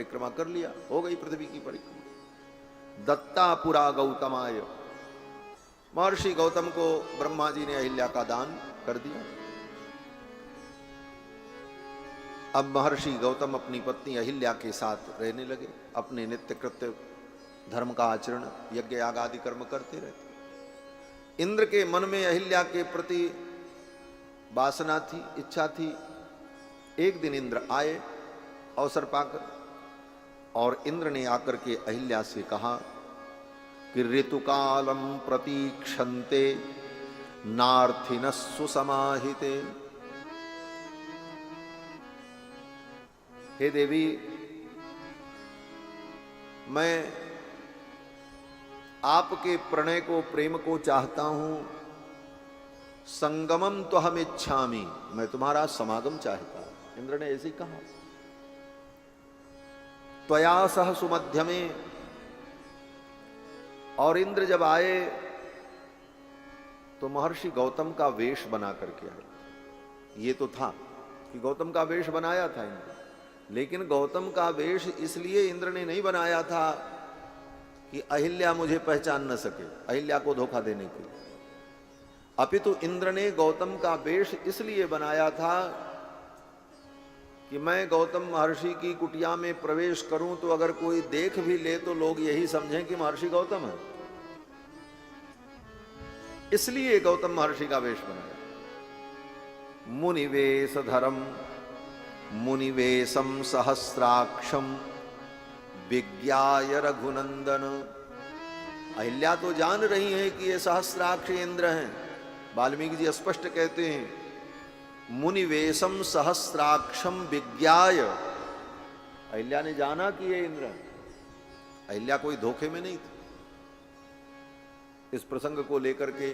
परिक्रमा कर लिया, हो गई पृथ्वी की परिक्रमा। दत्ता पुरा गौतमाय, महर्षि गौतम को ब्रह्मा जी ने अहिल्या का दान कर दिया। अब महर्षि गौतम अपनी पत्नी अहिल्या के साथ रहने लगे, अपने नित्य कृत्य धर्म का आचरण, यज्ञ याग आदि कर्म करते रहते। इंद्र के मन में अहिल्या के प्रति वासना थी, इच्छा थी। एक दिन इंद्र आए अवसर पाकर, और इंद्र ने आकर के अहिल्या से कहा कि ऋतुकालम प्रतीक्षन्ते नार्थिनः सुसमाहिते। हे देवी, मैं आपके प्रणय को, प्रेम को चाहता हूं। संगमम तो हम इच्छामि, मैं तुम्हारा समागम चाहता हूं। इंद्र ने ऐसे ही कहा। त्वया सह सुमध्यमे, और इंद्र जब आए तो महर्षि गौतम का वेश बना करके आए। ये तो था कि गौतम का वेश बनाया था इंद्र, लेकिन गौतम का वेश इसलिए इंद्र ने नहीं बनाया था कि अहिल्या मुझे पहचान न सके, अहिल्या को धोखा देने के लिए। अपितु इंद्र ने गौतम का वेश इसलिए बनाया था कि मैं गौतम महर्षि की कुटिया में प्रवेश करूं तो अगर कोई देख भी ले तो लोग यही समझें कि महर्षि गौतम है। इसलिए गौतम महर्षि का वेश बनाया। मुनिवेश धरम मुनिवेशम सहस्राक्षम विज्ञाय रघुनंदन। अहिल्या तो जान रही हैं कि ये सहस्राक्ष इंद्र हैं। वाल्मीकि जी स्पष्ट कहते हैं मुनिवेशम सहस्राक्षम विज्ञाय। अहिल्या ने जाना कि ये इंद्र हैं। अहिल्या कोई धोखे में नहीं थी। इस प्रसंग को लेकर के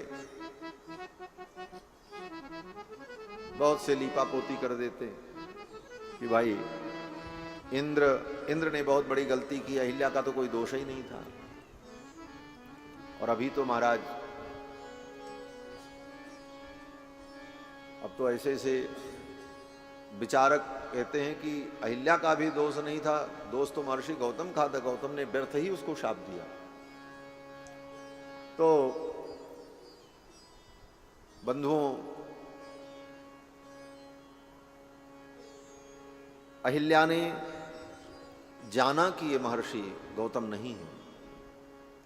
बहुत से लीपापोती कर देते हैं कि भाई इंद्र ने बहुत बड़ी गलती की, अहिल्या का तो कोई दोष ही नहीं था। और अभी तो महाराज अब तो ऐसे ऐसे विचारक कहते हैं कि अहिल्या का भी दोष नहीं था, दोष तो महर्षि गौतम का था, गौतम ने व्यर्थ ही उसको शाप दिया। तो बंधुओं, अहिल्या ने जाना कि ये महर्षि गौतम नहीं है,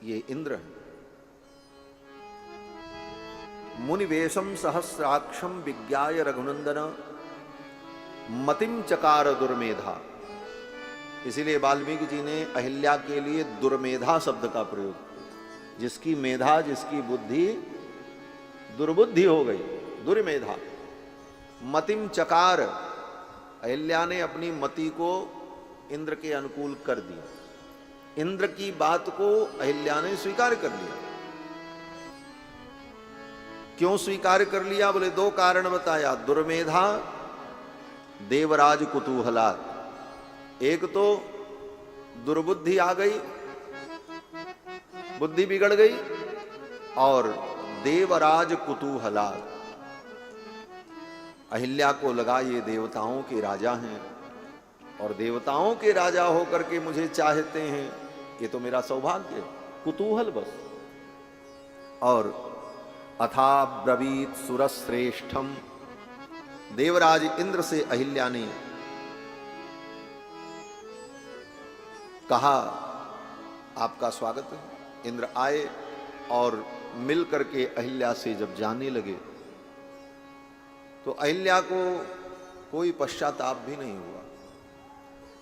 ये इंद्र है। मुनिवेशम सहस्राक्षम विज्ञाय रघुनंदन मतिम चकार दुर्मेधा। इसीलिए वाल्मीकि जी ने अहिल्या के लिए दुर्मेधा शब्द का प्रयोग किया। जिसकी मेधा, जिसकी बुद्धि दुर्बुद्धि हो गई, दुर्मेधा। मतिम चकार, अहिल्या ने अपनी मति को इंद्र के अनुकूल कर दिया। इंद्र की बात को अहिल्या ने स्वीकार कर लिया। क्यों स्वीकार कर लिया? बोले दो कारण बताया। दुर्मेधा, देवराज कुतूहलात। एक तो दुर्बुद्धि आ गई, बुद्धि बिगड़ गई, और देवराज कुतूहलात। अहिल्या को लगा ये देवताओं के राजा हैं और देवताओं के राजा होकर के मुझे चाहते हैं, ये तो मेरा सौभाग्य है। कुतूहल बस। और अथा ब्रवीत सुरश्रेष्ठम, देवराज इंद्र से अहिल्या ने कहा आपका स्वागत है। इंद्र आए और मिल करके अहिल्या से जब जाने लगे तो अहिल्या को कोई पश्चाताप भी नहीं हुआ।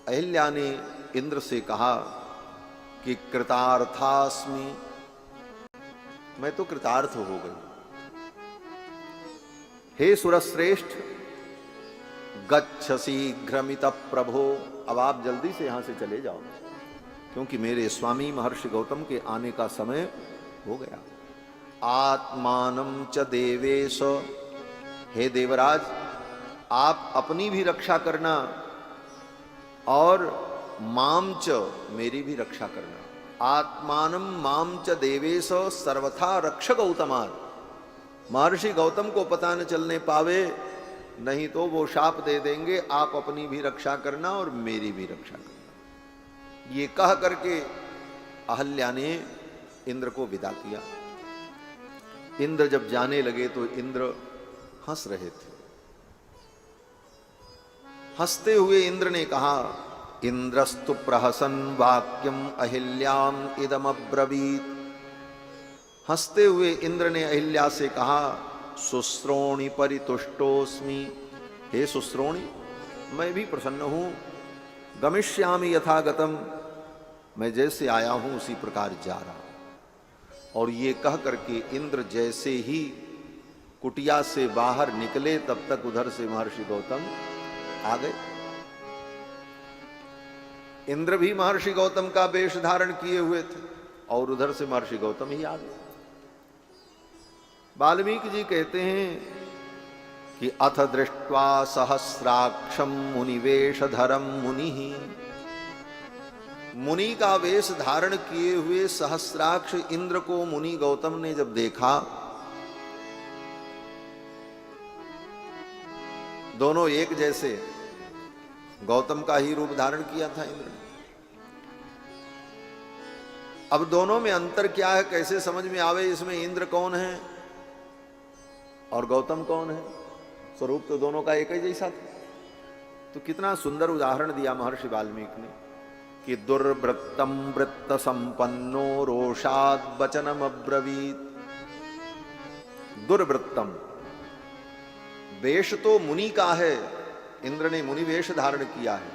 अहिल्या ने इंद्र से कहा कि कृतार्थास्मि, मैं तो कृतार्थ हो गई। हे सुरश्रेष्ठ, गच्छ शीघ्रमित प्रभो, अब आप जल्दी से यहां से चले जाओ, क्योंकि मेरे स्वामी महर्षि गौतम के आने का समय हो गया। आत्मानं च देवेश, हे देवराज, आप अपनी भी रक्षा करना और माम च, मेरी भी रक्षा करना। आत्मानं माम च देवेश सर्वथा रक्ष गौतमात्। महर्षि गौतम को पता न चलने पावे, नहीं तो वो शाप दे देंगे। आप अपनी भी रक्षा करना और मेरी भी रक्षा करना। ये कह करके अहल्या ने इंद्र को विदा किया। इंद्र जब जाने लगे तो इंद्र हंस रहे थे। हंसते हुए इंद्र ने कहा, इंद्रस्तु प्रहसन वाक्यम अहिल्याम इदम अब्रवीत। हंसते हुए इंद्र ने अहिल्या से कहा, सुश्रोणि परितुष्टोस्मि। हे सुश्रोणि, मैं भी प्रसन्न हूं। गमिष्यामि यथागतम, मैं जैसे आया हूं उसी प्रकार जा रहा हूं। और ये कह करके इंद्र जैसे ही कुटिया से बाहर निकले तब तक उधर से महर्षि गौतम आ गए। इंद्र भी महर्षि गौतम का वेश धारण किए हुए थे और उधर से महर्षि गौतम ही आ गए। वाल्मीकि जी कहते हैं कि अथ दृष्ट्वा सहस्राक्षम मुनिवेशधरम मुनि। मुनि का वेश धारण किए हुए सहस्राक्ष इंद्र को मुनि गौतम ने जब देखा, दोनों एक जैसे, गौतम का ही रूप धारण किया था इंद्र ने। अब दोनों में अंतर क्या है, कैसे समझ में आवे इसमें इंद्र कौन है और गौतम कौन है? स्वरूप तो दोनों का एक ही जैसा था। तो कितना सुंदर उदाहरण दिया महर्षि वाल्मीकि ने कि दुर्वृत्तम वृत्त संपन्नो रोषाद वचनम अब्रवीत। दुर्वृत्तम, वेश तो मुनि का है, इंद्र ने मुनि वेश धारण किया है,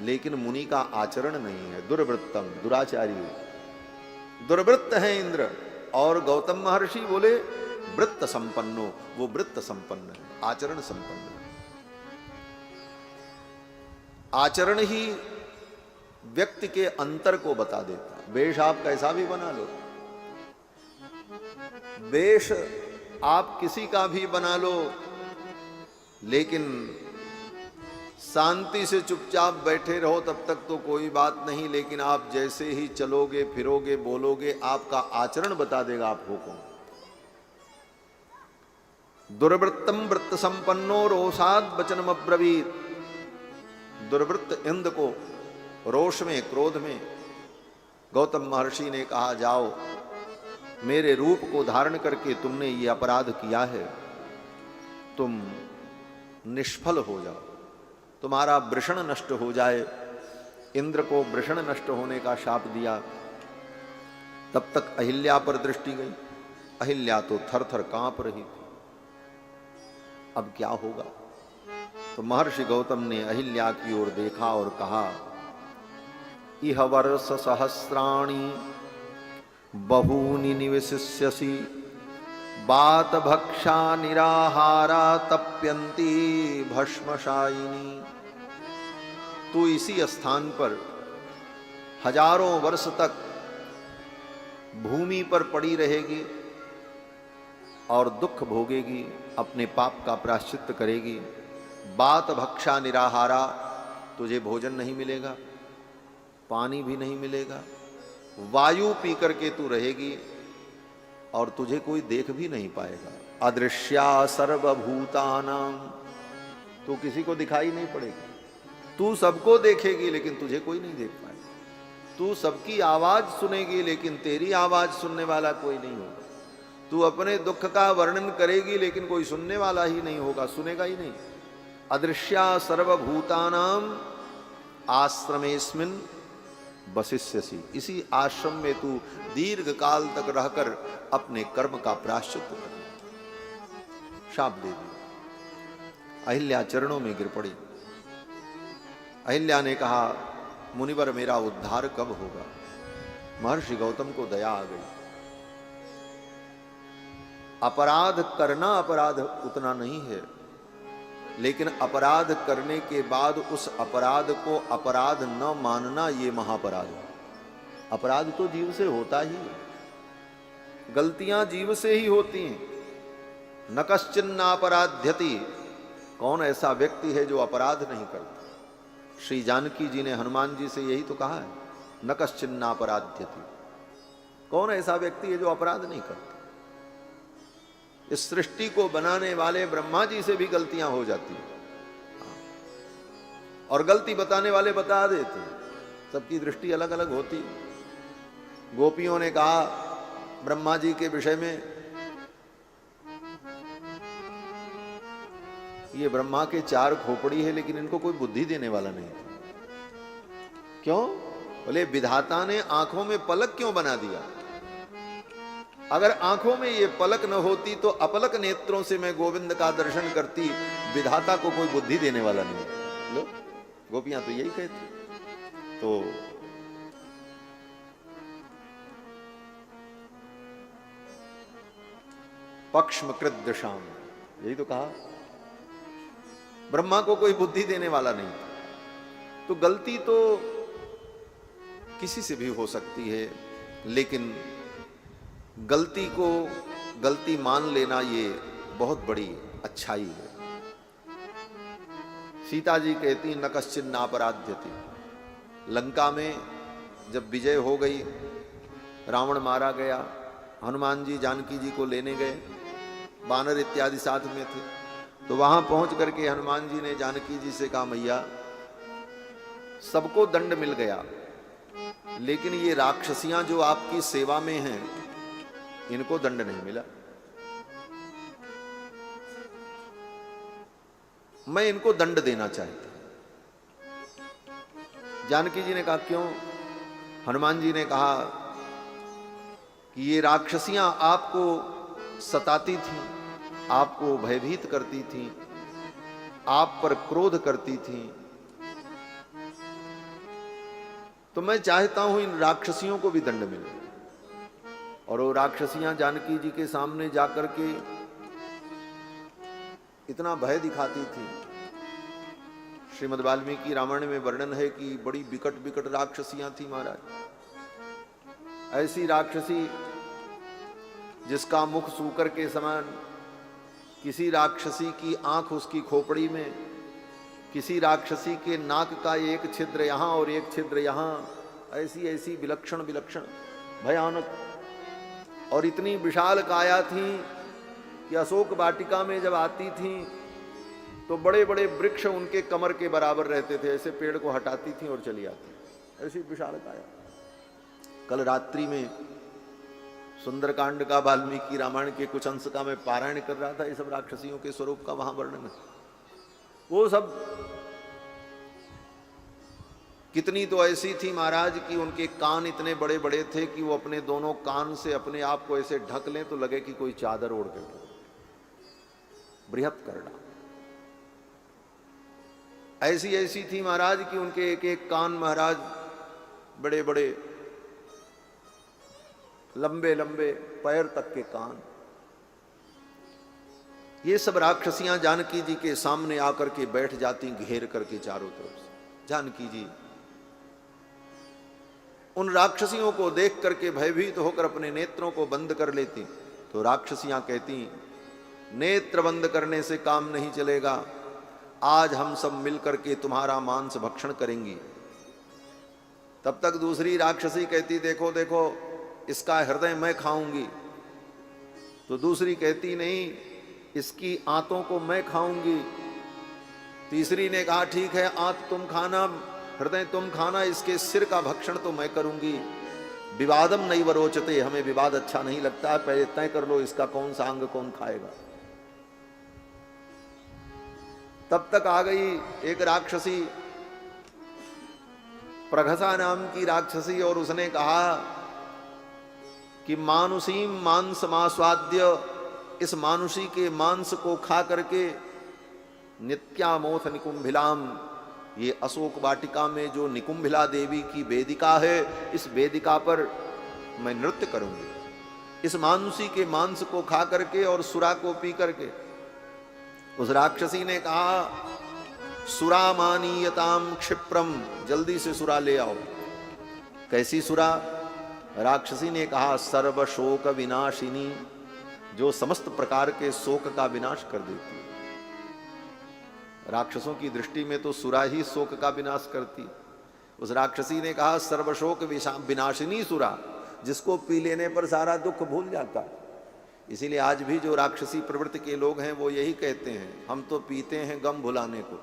लेकिन मुनि का आचरण नहीं है। दुर्वृत्तम, दुराचारी, दुर्वृत्त है इंद्र। और गौतम महर्षि बोले वृत्त संपन्नो, वो वृत्त संपन्न है, आचरण संपन्न है। आचरण ही व्यक्ति के अंतर को बता देता है। वेश आप कैसा भी बना लो, वेश आप किसी का भी बना लो, लेकिन शांति से चुपचाप बैठे रहो तब तक तो कोई बात नहीं, लेकिन आप जैसे ही चलोगे फिरोगे बोलोगे, आपका आचरण बता देगा आप हो कौन। दुर्वृत्तम वृत्त संपन्नो रोषाद वचनम अब्रवीत। दुर्वृत्त इंद्र को रोष में, क्रोध में गौतम महर्षि ने कहा, जाओ, मेरे रूप को धारण करके तुमने ये अपराध किया है, तुम निष्फल हो जाओ, तुम्हारा वृषण नष्ट हो जाए। इंद्र को वृषण नष्ट होने का शाप दिया। तब तक अहिल्या पर दृष्टि गई। अहिल्या तो थर थर कांप रही थी। अब क्या होगा? तो महर्षि गौतम ने अहिल्या की ओर देखा और कहा, इह वर्ष सहस्राणि बहूनि निवसिष्यसि बात भक्षा निराहारा तप्यन्ति भस्मशायिनी। तू इसी स्थान पर हजारों वर्ष तक भूमि पर पड़ी रहेगी और दुख भोगेगी, अपने पाप का प्रायश्चित्त करेगी। बात भक्षा निराहारा, तुझे भोजन नहीं मिलेगा, पानी भी नहीं मिलेगा, वायु पी करके तू रहेगी और तुझे कोई देख भी नहीं पाएगा। अदृश्या सर्वभूतानां, तू किसी को दिखाई नहीं पड़ेगी। तू सबको देखेगी लेकिन तुझे कोई नहीं देख पाएगा। तू सबकी आवाज सुनेगी लेकिन तेरी आवाज सुनने वाला कोई नहीं होगा। तू अपने दुख का वर्णन करेगी लेकिन कोई सुनने वाला ही नहीं होगा, सुनेगा ही नहीं। अदृश्या सर्वभूतानां आश्रमेस्मिन् वसिष्यसि। इसी आश्रम में तू दीर्घ काल तक रहकर अपने कर्म का प्रायश्चित्त कर। शाप दे दिया। अहिल्या चरणों में गिर पड़ी। अहिल्या ने कहा, मुनिवर मेरा उद्धार कब होगा? महर्षि गौतम को दया आ गई। अपराध करना अपराध उतना नहीं है, लेकिन अपराध करने के बाद उस अपराध को अपराध न मानना ये महापराध है। अपराध तो जीव से होता ही है, गलतियां जीव से ही होती हैं। न कश्चिन्नापराध्यति, कौन ऐसा व्यक्ति है जो अपराध नहीं करता? श्री जानकी जी ने हनुमान जी से यही तो कहा है, न कश्चिन्नापराध्यति। कौन ऐसा व्यक्ति है जो अपराध नहीं करता? इस सृष्टि को बनाने वाले ब्रह्मा जी से भी गलतियां हो जाती हैं और गलती बताने वाले बता देते हैं। सबकी दृष्टि अलग अलग होती। गोपियों ने कहा ब्रह्मा जी के विषय में, ये ब्रह्मा के 4 खोपड़ी है लेकिन इनको कोई बुद्धि देने वाला नहीं। क्यों? बोले विधाता ने आंखों में पलक क्यों बना दिया? अगर आंखों में ये पलक न होती तो अपलक नेत्रों से मैं गोविंद का दर्शन करती, विधाता को कोई बुद्धि देने वाला नहीं। लो, गोपियां तो यही कहती। तो पक्ष्मकृत दशाम, यही तो कहा, ब्रह्मा को कोई बुद्धि देने वाला नहीं। तो गलती तो किसी से भी हो सकती है, लेकिन गलती को गलती मान लेना ये बहुत बड़ी अच्छाई है। सीता जी कहती न कश्चिन नापराध्यति। लंका में जब विजय हो गई, रावण मारा गया, हनुमान जी जानकी जी को लेने गए, बानर इत्यादि साथ में थे, तो वहां पहुंच करके हनुमान जी ने जानकी जी से कहा मैया सबको दंड मिल गया, लेकिन ये राक्षसियां जो आपकी सेवा में हैं इनको दंड नहीं मिला। मैं इनको दंड देना चाहता। जानकी जी ने कहा क्यों? हनुमान जी ने कहा कि ये राक्षसियां आपको सताती थीं, आपको भयभीत करती थीं, आप पर क्रोध करती थीं, तो मैं चाहता हूं इन राक्षसियों को भी दंड मिले। और वो राक्षसियां जानकी जी के सामने जाकर के इतना भय दिखाती थी। श्रीमद् वाल्मीकि रामायण में वर्णन है कि बड़ी विकट विकट राक्षसियां थी महाराज। ऐसी राक्षसी जिसका मुख सूकर के समान, किसी राक्षसी की आंख उसकी खोपड़ी में, किसी राक्षसी के नाक का एक छिद्र यहां और एक छिद्र यहां, ऐसी ऐसी विलक्षण विलक्षण भयानक, और इतनी विशाल काया थी कि अशोक वाटिका में जब आती थी तो बड़े बड़े वृक्ष उनके कमर के बराबर रहते थे, ऐसे पेड़ को हटाती थी और चली आती, ऐसी विशाल काया। कल रात्रि में सुंदरकांड का, वाल्मीकि रामायण के कुछ अंश का मैं पारायण कर रहा था, ये सब राक्षसियों के स्वरूप का वहां वर्णन है। वो सब कितनी तो ऐसी थी महाराज कि उनके कान इतने बड़े बड़े थे कि वो अपने दोनों कान से अपने आप को ऐसे ढक लें तो लगे कि कोई चादर ओढ़ के, बृहत करड़ा। ऐसी ऐसी थी महाराज कि उनके एक एक कान महाराज बड़े बड़े, लंबे लंबे पैर तक के कान। ये सब राक्षसियां जानकी जी के सामने आकर के बैठ जाती घेर करके चारों तरफ से। जानकी जी उन राक्षसियों को देख करके भयभीत होकर अपने नेत्रों को बंद कर लेती। तो राक्षसियां कहती नेत्र बंद करने से काम नहीं चलेगा, आज हम सब मिलकर के तुम्हारा मांस भक्षण करेंगी। तब तक दूसरी राक्षसी कहती देखो देखो इसका हृदय मैं खाऊंगी। तो दूसरी कहती नहीं, इसकी आंतों को मैं खाऊंगी। तीसरी ने कहा ठीक है, आंत तुम खाना, हृदय तुम खाना, इसके सिर का भक्षण तो मैं करूंगी। विवादम नहीं वरोचते, हमें विवाद अच्छा नहीं लगता, पहले तय कर लो इसका कौन सा अंग कौन खाएगा। तब तक आ गई एक राक्षसी, प्रघसा नाम की राक्षसी, और उसने कहा कि मानुषीम मांस मास्वाद्य, इस मानुषी के मांस को खा करके नित्यामोथ निकुंभिलाम, ये अशोक वाटिका में जो निकुंभिला देवी की वेदिका है, इस वेदिका पर मैं नृत्य करूंगी। इस मानुषी के मांस को खा करके और सुरा को पी करके। उस राक्षसी ने कहा सुरा मानीयताम क्षिप्रम, जल्दी से सुरा ले आओ। कैसी सुरा? राक्षसी ने कहा सर्व शोक विनाशिनी, जो समस्त प्रकार के शोक का विनाश कर देती है। राक्षसों की दृष्टि में तो सुरा ही शोक का विनाश करती। उस राक्षसी ने कहा सर्वशोक विनाशिनी सुरा, जिसको पी लेने पर सारा दुख भूल जाता। इसीलिए आज भी जो राक्षसी प्रवृत्ति के लोग हैं वो यही कहते हैं, हम तो पीते हैं गम भुलाने को।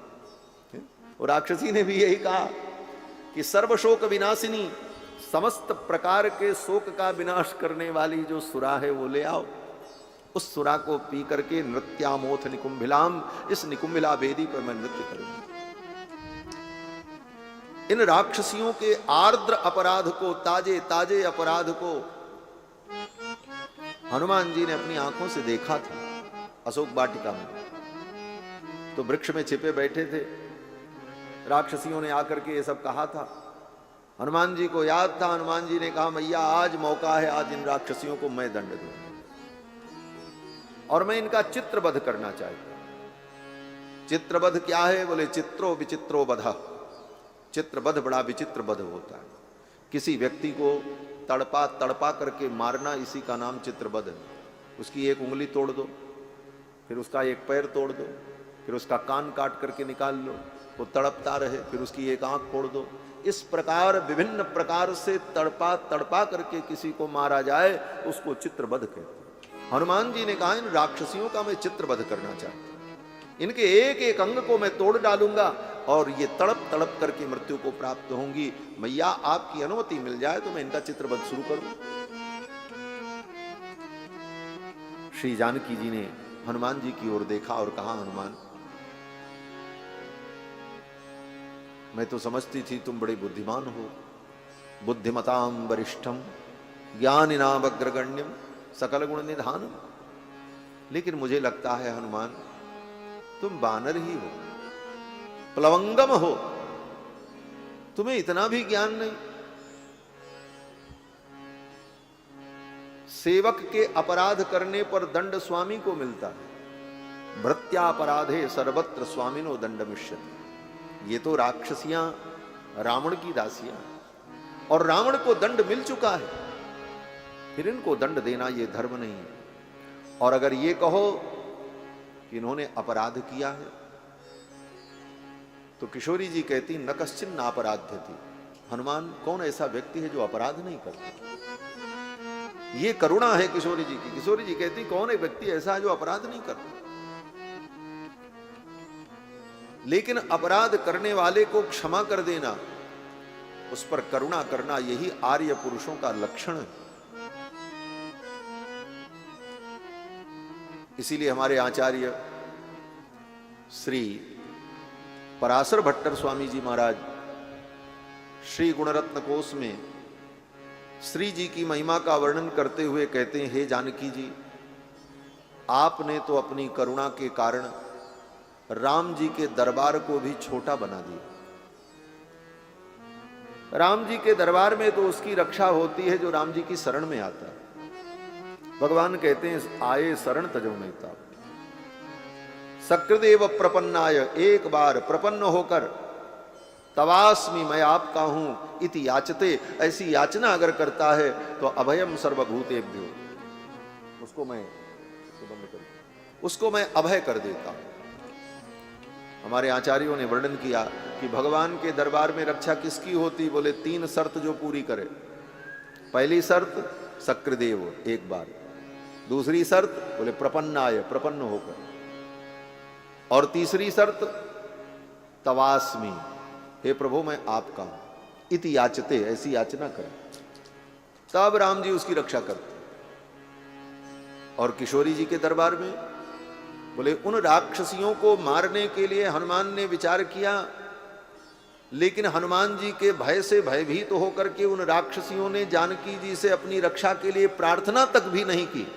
और राक्षसी ने भी यही कहा कि सर्व शोक विनाशिनी, समस्त प्रकार के शोक का विनाश करने वाली जो सुरा है वो ले आओ। उस सुरा को पी करके नृत्यामोथ निकुंभिलाम, इस निकुंभिला वेदी पर मैं नृत्य करूंगा। इन राक्षसियों के आर्द्र अपराध को, ताजे ताजे अपराध को हनुमान जी ने अपनी आंखों से देखा था अशोक वाटिका में। तो वृक्ष में छिपे बैठे थे, राक्षसियों ने आकर के ये सब कहा था। हनुमान जी को याद था, हनुमान जी ने कहा मैया आज मौका है, आज इन राक्षसियों को मैं दंड दूं और मैं इनका चित्रवध करना चाहता हूं। चित्रवध क्या है? बोले चित्रो विचित्रो वध। चित्रवध बड़ा विचित्र वध होता है। किसी व्यक्ति को तड़पा तड़पा करके मारना, इसी का नाम चित्रवध है। उसकी एक उंगली तोड़ दो, फिर उसका एक पैर तोड़ दो, फिर उसका कान काट करके निकाल लो, वो तड़पता रहे, फिर उसकी एक आंख फोड़ दो। इस प्रकार विभिन्न प्रकार से तड़पा तड़पा करके किसी को मारा जाए, उसको चित्रवध कहते हैं। हनुमान जी ने कहा इन राक्षसियों का मैं चित्रवध करना चाहता हूं, इनके एक एक अंग को मैं तोड़ डालूंगा और ये तड़प तड़प करके मृत्यु को प्राप्त होंगी। मैया आपकी अनुमति मिल जाए तो मैं इनका चित्रवध शुरू करूं। श्री जानकी जी ने हनुमान जी की ओर देखा और कहा हनुमान, मैं तो समझती थी तुम बड़े बुद्धिमान हो, बुद्धिमताम वरिष्ठम ज्ञानिनाम अग्रगण्यम सकल गुण निधानम, लेकिन मुझे लगता है हनुमान तुम बानर ही हो, प्लवंगम हो, तुम्हें इतना भी ज्ञान नहीं। सेवक के अपराध करने पर दंड स्वामी को मिलता है। भृत्यापराधे सर्वत्र स्वामिनो दंडमिष्यति। ये तो राक्षसियां रावण की दासियां, और रावण को दंड मिल चुका है, फिर इनको दंड देना ये धर्म नहीं है। और अगर ये कहो कि इन्होंने अपराध किया है, तो किशोरी जी कहती न कश्चिन नापराध्य थी। हनुमान कौन ऐसा व्यक्ति है जो अपराध नहीं करता? ये करुणा है किशोरी जी की। किशोरी जी कहती कौन एक व्यक्ति ऐसा है जो अपराध नहीं करता? लेकिन अपराध करने वाले को क्षमा कर देना, उस पर करुणा करना, यही आर्य पुरुषों का लक्षण है। इसीलिए हमारे आचार्य श्री पराशर भट्टर स्वामी जी महाराज श्री गुणरत्न कोश में श्री जी की महिमा का वर्णन करते हुए कहते हैं, हे जानकी जी, आपने तो अपनी करुणा के कारण राम जी के दरबार को भी छोटा बना दिया। राम जी के दरबार में तो उसकी रक्षा होती है जो राम जी की शरण में आता है। भगवान कहते हैं आए शरण तजो नेता। सकृदेव प्रपन्नाय, एक बार प्रपन्न होकर तवास्मि मैं आपका हूं इति याचते, ऐसी याचना अगर करता है तो अभयम सर्वभूतेभ्यो, उसको मैं अभय कर देता हूं। हमारे आचार्यों ने वर्णन किया कि भगवान के दरबार में रक्षा किसकी होती? बोले 3 शर्त जो पूरी करे। पहली शर्त सकृदेव, एक बार। दूसरी शर्त बोले प्रपन्नाय, प्रपन्न होकर। और तीसरी शर्त तवास्मि, हे प्रभु मैं आपका हूं इति याचते, ऐसी याचना करें, तब राम जी उसकी रक्षा करते। और किशोरी जी के दरबार में बोले उन राक्षसियों को मारने के लिए हनुमान ने विचार किया, लेकिन हनुमान जी के भय से भयभीत होकर के उन राक्षसियों ने जानकी जी से अपनी रक्षा के लिए प्रार्थना तक भी नहीं की।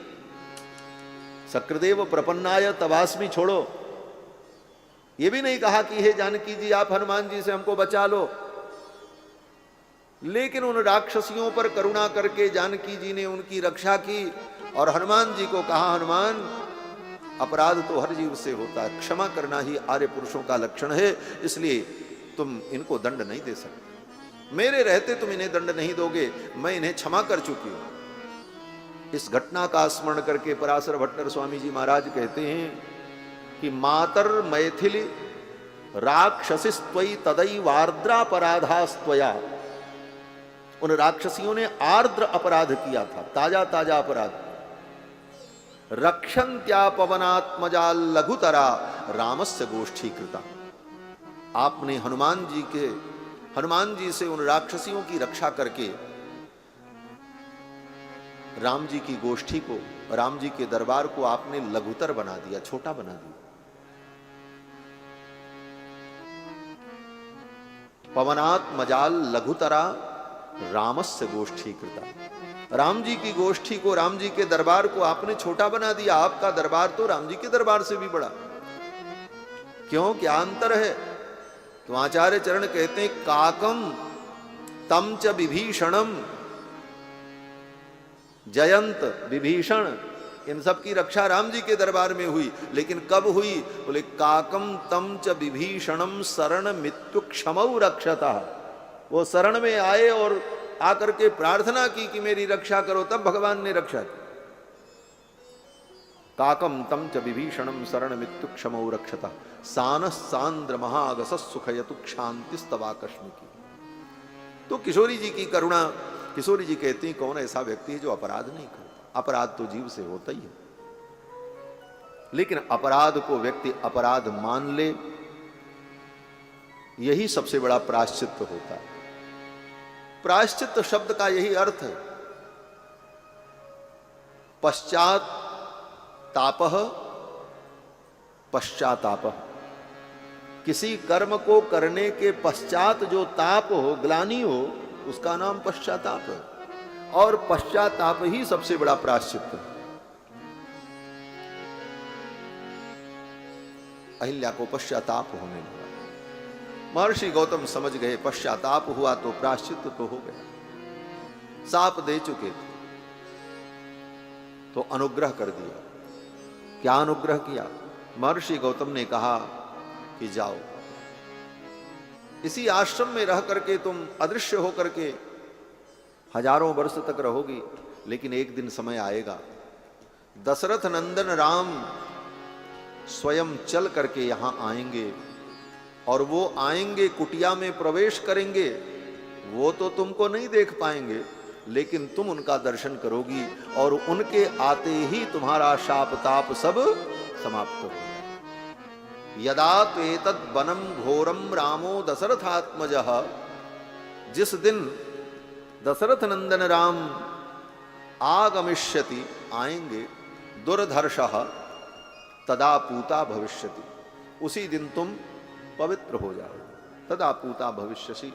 सकृदेव प्रपन्नाय तवास्मि छोड़ो, ये भी नहीं कहा कि हे जानकी जी आप हनुमान जी से हमको बचा लो, लेकिन उन राक्षसियों पर करुणा करके जानकी जी ने उनकी रक्षा की। और हनुमान जी को कहा हनुमान अपराध तो हर जीव से होता है, क्षमा करना ही आर्य पुरुषों का लक्षण है, इसलिए तुम इनको दंड नहीं दे सकते। मेरे रहते तुम इन्हें दंड नहीं दोगे, मैं इन्हें क्षमा कर चुकी हूं। इस घटना का स्मरण करके पराशर भट्टर स्वामी जी महाराज कहते हैं कि मातर मैथिली राक्षसिस्त्वयि तदैवार्द्रापराधास्त्वया, उन राक्षसियों ने आर्द्र अपराध किया था, ताजा ताजा अपराध। रक्षन्त्या पवनात्मजा लघुतरा रामस्य गोष्ठी कृता, आपने हनुमान जी के हनुमान जी से उन राक्षसियों की रक्षा करके राम जी की गोष्ठी को, राम जी के दरबार को आपने लघुतर बना दिया, छोटा बना दिया। पवनात् मजाल लघुतरा रामस्य गोष्ठी कृता। राम जी की गोष्ठी को, राम जी के दरबार को आपने छोटा बना दिया। आपका दरबार तो राम जी के दरबार से भी बड़ा। क्यों, क्या अंतर है? तो आचार्य चरण कहते हैं, काकम तम च विभीषणम, जयंत विभीषण, इन सब की रक्षा राम जी के दरबार में हुई। लेकिन कब हुई? बोले काकम तम च विभीषणम शरण मित्यु क्षमौ रक्षता। वो शरण में आए और आकर के प्रार्थना की कि मेरी रक्षा करो, तब भगवान ने रक्षा की। काकम तम च विभीषणम शरण मित्यु क्षमौ रक्षता, सान सांद्र महागस सुखयतु क्षांतिस्तवाकश्मी की। तो किशोरी जी की करुणा, किशोरी जी कहती हैं, कौन ऐसा व्यक्ति है जो अपराध नहीं करता? अपराध तो जीव से होता ही है, लेकिन अपराध को व्यक्ति अपराध मान ले, यही सबसे बड़ा प्रायश्चित्त होता है। प्रायश्चित्त शब्द का यही अर्थ है, पश्चात तापः पश्चातापः। किसी कर्म को करने के पश्चात जो ताप हो, ग्लानि हो, उसका नाम पश्चाताप है। और पश्चाताप ही सबसे बड़ा प्रायश्चित्त है। अहिल्या को पश्चाताप होने लगा। महर्षि गौतम समझ गए, पश्चाताप हुआ तो प्रायश्चित्त तो हो गया। साप दे चुके थे तो अनुग्रह कर दिया। क्या अनुग्रह किया? महर्षि गौतम ने कहा कि जाओ, इसी आश्रम में रह करके तुम अदृश्य होकर के हजारों वर्ष तक रहोगी, लेकिन एक दिन समय आएगा, दशरथ नंदन राम स्वयं चल करके यहां आएंगे, और वो आएंगे, कुटिया में प्रवेश करेंगे। वो तो तुमको नहीं देख पाएंगे, लेकिन तुम उनका दर्शन करोगी, और उनके आते ही तुम्हारा शाप ताप सब समाप्त हो जाएगा। यदा त्वेतद् वनम घोरम रामो दशरथात्मजः, जिस दिन दशरथ नंदन राम आगमिष्यति, आएंगे, दुर्धर्षः तदा पूता भविष्यति, उसी दिन तुम पवित्र हो जाओ। तदा पूता भविष्यसि,